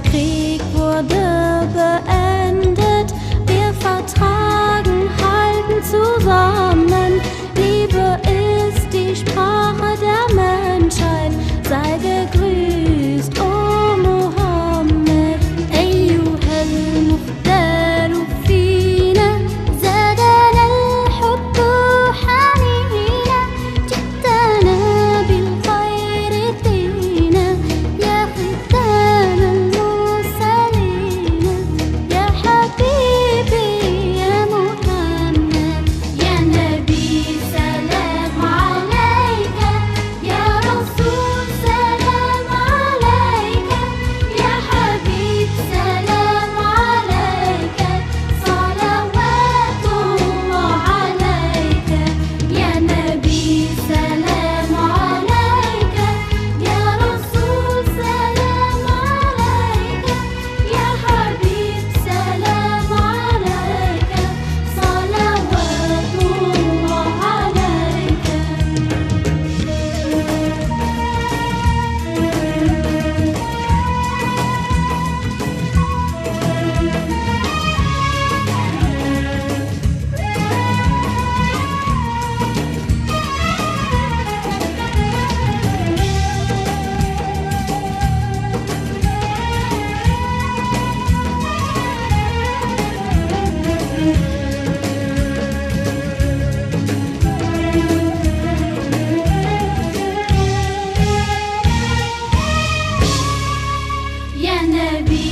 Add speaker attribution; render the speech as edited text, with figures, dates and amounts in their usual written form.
Speaker 1: Krieg wurde beendet. Wir vertragen, halten zusammen. Liebe ist die Sprache der Menschheit. Sei gegrüßt, oh Mohammed. أيها المختار فينا زادنا الحب حنينا. جئتنا بالخير دينا يا ختام المرسلين. يا حبيبي يا محمد يا نبي سلام عليك. يا رسول سلام عليك. يا حبيب سلام عليك. صلوات الله عليك. يا نبي سلام عليك. يا رسول سلام عليك. يا حبيب سلام عليك. صلوات الله عليك. يا نبي